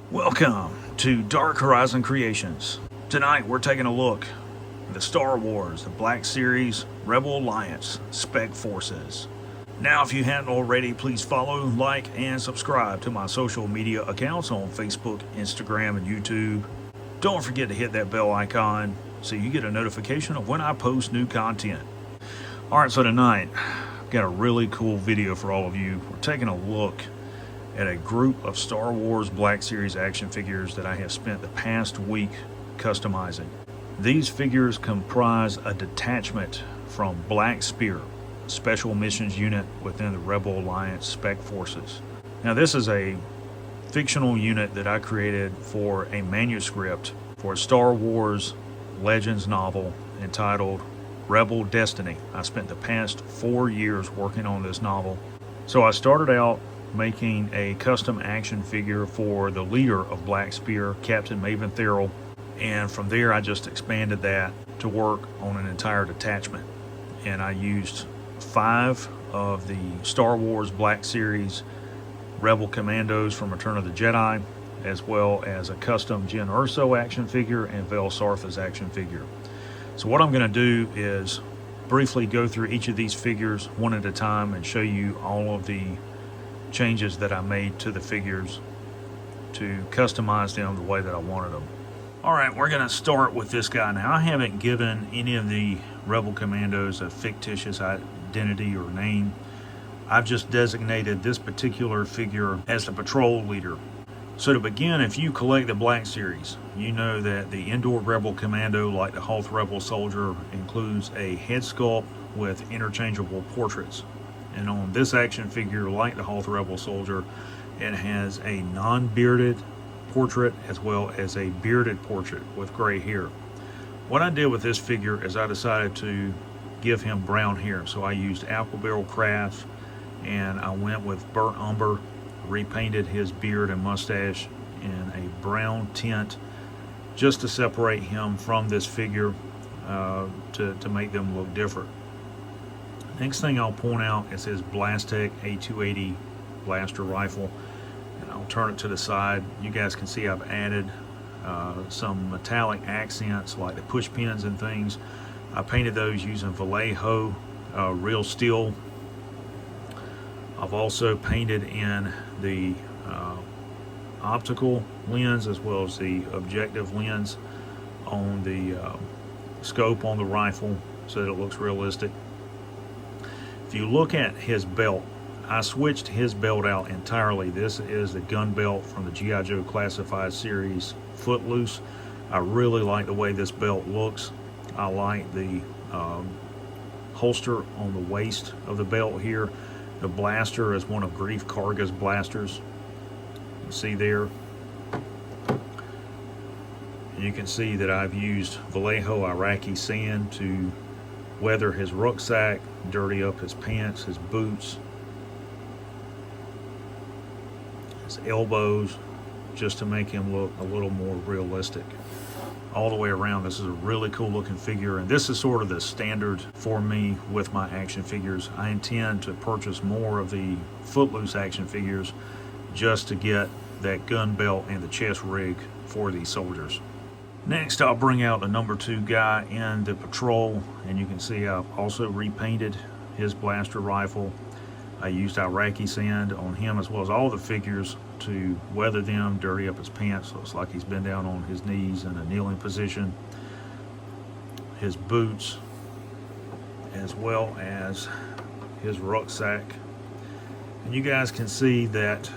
Welcome to Dark Horizon Creations. Tonight we're taking a look at the Star Wars, the Black Series, Rebel Alliance, SpecForces. Now if you hadn't already, please follow, like, and subscribe to my social media accounts on Facebook, Instagram, and YouTube. Don't forget to hit that bell icon so you get a notification of when I post new content. Alright, so tonight I've got a really cool video for all of you. We're taking a look at a group of Star Wars Black Series action figures that I have spent the past week customizing. These figures comprise a detachment from Black Spear, Special Missions Unit within the Rebel Alliance SpecForces. Now this is a fictional unit that I created for a manuscript for a Star Wars Legends novel entitled Rebel Destiny. I spent the past 4 years working on this novel. So I started out making a custom action figure for the leader of Black Spear, Captain Maven Thurl, and from there I just expanded that to work on an entire detachment. And I used 5 of the Star Wars Black Series Rebel Commandos from Return of the Jedi, as well as a custom Jyn Erso action figure and Vel Sartha's action figure. So what I'm going to do is briefly go through each of these figures one at a time and show you all of the changes that I made to the figures to customize them the way that I wanted them. Alright, we're going to start with this guy. Now I haven't given any of the Rebel Commandos a fictitious identity or name. I've just designated this particular figure as the patrol leader. So to begin, if you collect the Black Series, you know that the indoor Rebel Commando, like the Hoth Rebel Soldier, includes a head sculpt with interchangeable portraits. And on this action figure, like the Hoth Rebel Soldier, it has a non-bearded portrait as well as a bearded portrait with gray hair. What I did with this figure is I decided to give him brown hair. So I used Apple Barrel Crafts and I went with burnt umber, repainted his beard and mustache in a brown tint just to separate him from this figure, to make them look different. Next thing I'll point out is his Blastech A280 blaster rifle, and I'll turn it to the side. You guys can see I've added some metallic accents like the push pins and things. I painted those using Vallejo real steel. I've also painted in the optical lens as well as the objective lens on the scope on the rifle so that it looks realistic. If you look at his belt, I switched his belt out entirely. This is the gun belt from the G.I. Joe Classified Series Footloose. I really like the way this belt looks. I like the holster on the waist of the belt here. The blaster is one of Grief Karga's blasters. You can see there. And you can see that I've used Vallejo Iraqi sand to weather his rucksack, dirty up his pants, his boots, his elbows, just to make him look a little more realistic. All the way around, this is a really cool looking figure, and this is sort of the standard for me with my action figures. I intend to purchase more of the Footloose action figures just to get that gun belt and the chest rig for these soldiers. Next, I'll bring out the number 2 guy in the patrol, and you can see I've also repainted his blaster rifle. I used Iraqi sand on him as well as all the figures to weather them, dirty up his pants. Looks like he's been down on his knees in a kneeling position. His boots, as well as his rucksack. And you guys can see that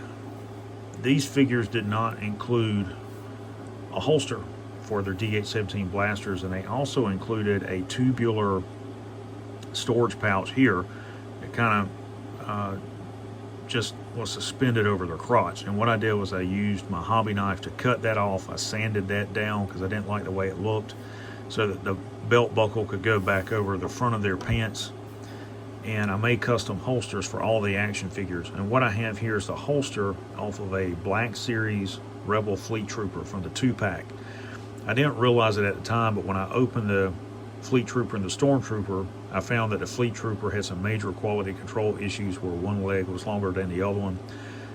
these figures did not include a holster for their DH-17 blasters, and they also included a tubular storage pouch here that kind of just was suspended over their crotch. And what I did was I used my hobby knife to cut that off. I sanded that down because I didn't like the way it looked, so that the belt buckle could go back over the front of their pants. And I made custom holsters for all the action figures. And what I have here is the holster off of a Black Series Rebel Fleet Trooper from the 2-pack. I didn't realize it at the time, but when I opened the Fleet Trooper and the Stormtrooper, I found that the Fleet Trooper had some major quality control issues where one leg was longer than the other one.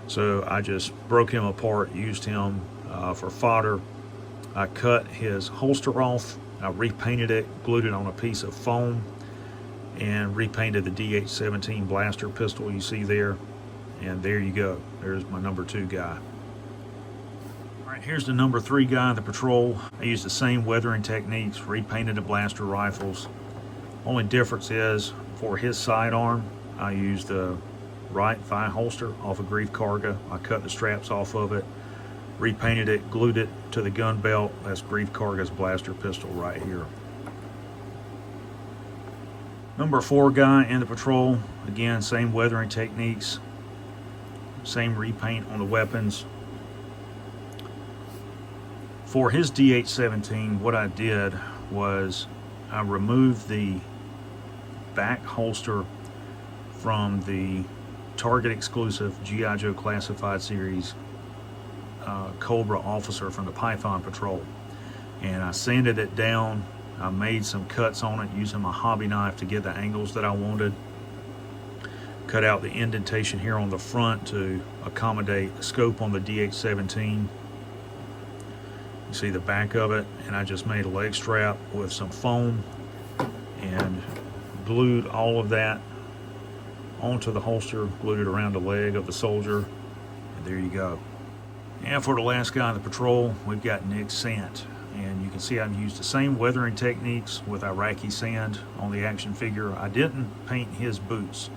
So I just broke him apart, used him for fodder. I cut his holster off, I repainted it, glued it on a piece of foam, and repainted the DH-17 blaster pistol you see there. And there you go. There's my number 2 guy. All right, here's the number 3 guy in the patrol. I used the same weathering techniques, repainted the blaster rifles. Only difference is for his sidearm, I used the right thigh holster off of Grief Karga. I cut the straps off of it, repainted it, glued it to the gun belt. That's Grief Karga's blaster pistol right here. Number 4 guy in the patrol, again, same weathering techniques, same repaint on the weapons. For his DH-17, what I did was I removed the back holster from the Target exclusive G.I. Joe Classified Series Cobra officer from the Python Patrol, and I sanded it down. I made some cuts on it using my hobby knife to get the angles that I wanted. Cut out the indentation here on the front to accommodate the scope on the DH-17. You see the back of it, and I just made a leg strap with some foam and glued all of that onto the holster, glued it around the leg of the soldier, and there you go. And for the last guy in the patrol, we've got Nick Sant. And you can see I've used the same weathering techniques with Iraqi sand on the action figure. I didn't paint his boots.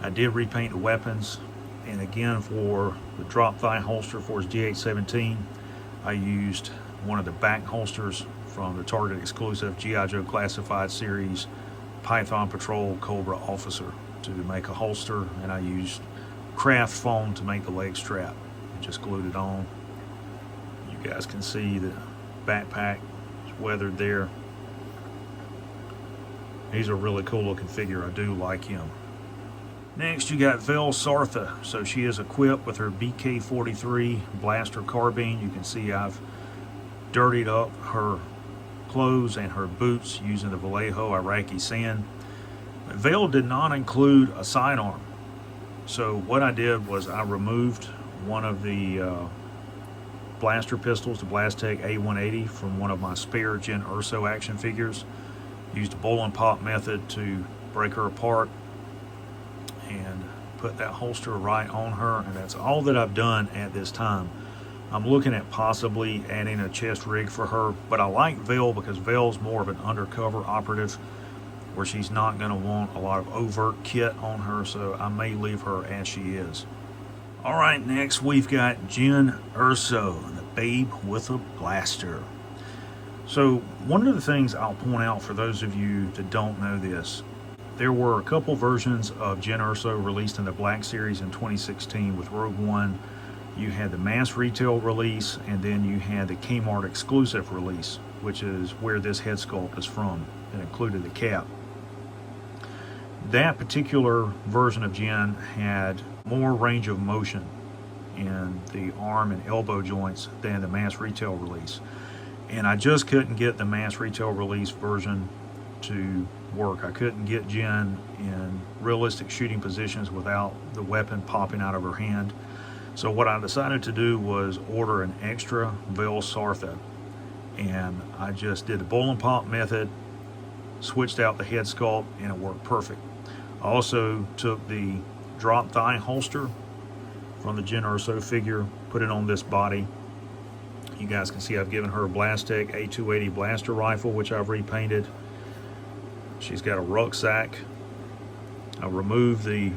I did repaint the weapons. And again, for the drop thigh holster for his DH-17, I used one of the back holsters from the Target exclusive G.I. Joe Classified Series Python Patrol Cobra officer to make a holster, and I used craft foam to make the leg strap and just glued it on. You guys can see the backpack is weathered there. He's a really cool looking figure. I do like him. Next, you got Vel Sartha. So she is equipped with her BK-43 blaster carbine. You can see I've dirtied up her clothes and her boots using the Vallejo Iraqi sand. But Vel did not include a sidearm. So what I did was I removed one of the blaster pistols, the Blastech A180, from one of my spare Gen Urso action figures. Used a bowl and pop method to break her apart and put that holster right on her, and that's all that I've done at this time. I'm looking at possibly adding a chest rig for her, but I like Vel because Vel's more of an undercover operative where she's not going to want a lot of overt kit on her, so I may leave her as she is. All right, next we've got Gen Urso, the babe with a blaster. So one of the things I'll point out for those of you that don't know this, there were a couple versions of Gen Urso released in the Black Series in 2016 with Rogue One. You had the mass retail release, and then you had the Kmart exclusive release, which is where this head sculpt is from. It included the cap. That particular version of Gen had more range of motion in the arm and elbow joints than the mass retail release. And I just couldn't get the mass retail release version to work. I couldn't get Jen in realistic shooting positions without the weapon popping out of her hand. So what I decided to do was order an extra Vel Sartha, and I just did the bowl and pop method, switched out the head sculpt, and it worked perfect. I also took the drop thigh holster from the Gen Urso figure, put it on this body. You guys can see I've given her a Blastech A280 blaster rifle, which I've repainted. She's got a rucksack. I removed the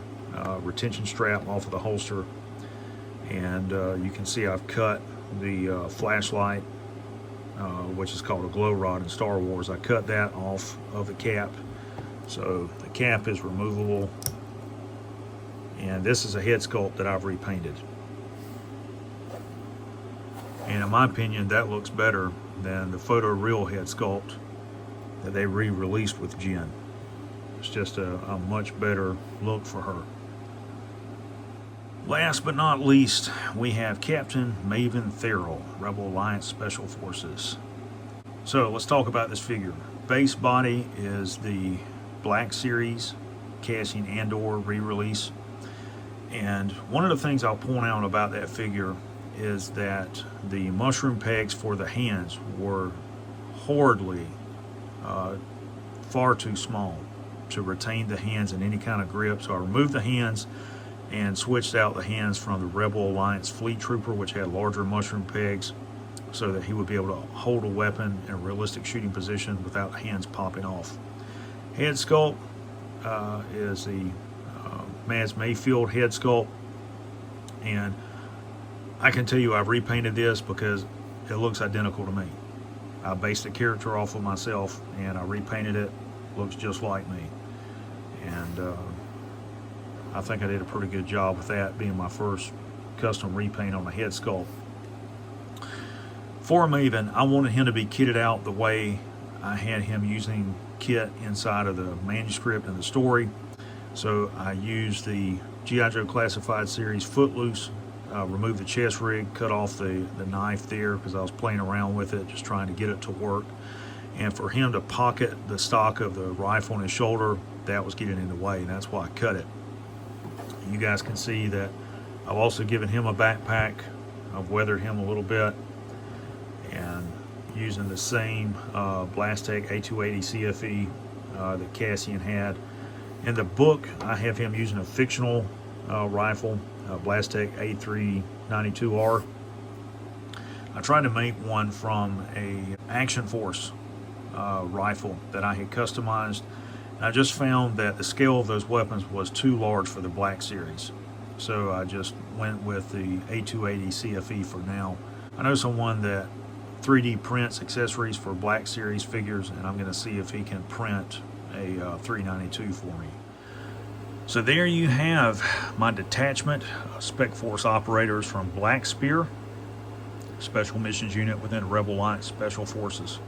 retention strap off of the holster, and you can see I've cut the flashlight, which is called a glow rod in Star Wars. I cut that off of the cap, so the cap is removable, and this is a head sculpt that I've repainted. And in my opinion, that looks better than the photo real head sculpt that they re-released with Jen. It's just a much better look for her. Last but not least, we have Captain Maven Therrell, Rebel Alliance Special Forces. So let's talk about this figure. Base body is the Black Series Cassian Andor re-release. And one of the things I'll point out about that figure is that the mushroom pegs for the hands were horridly far too small to retain the hands in any kind of grip. So I removed the hands and switched out the hands from the Rebel Alliance Fleet Trooper, which had larger mushroom pegs, so that he would be able to hold a weapon in a realistic shooting position without hands popping off. Head sculpt is the Mads Mayfield head sculpt, and I can tell you I've repainted this because it looks identical to me. I based the character off of myself and I repainted it. Looks just like me, and I think I did a pretty good job with that, being my first custom repaint on the head sculpt. For Maven, I wanted him to be kitted out the way I had him using kit inside of the manuscript and the story. So I used the G.I. Joe Classified Series Footloose, removed the chest rig, cut off the knife there because I was playing around with it, just trying to get it to work. And for him to pocket the stock of the rifle on his shoulder, that was getting in the way, and that's why I cut it. You guys can see that I've also given him a backpack. I've weathered him a little bit, and using the same Blastech A280 CFE that Cassian had. In the book, I have him using a fictional rifle, Blastech A392R. I tried to make one from a Action Force rifle that I had customized. I just found that the scale of those weapons was too large for the Black Series, so I just went with the A280 CFE for now. I know someone that 3D prints accessories for Black Series figures, and I'm going to see if he can print a 392 for me. So there you have my detachment of SpecForce operators from Black Spear, Special Missions Unit within Rebel Alliance Special Forces.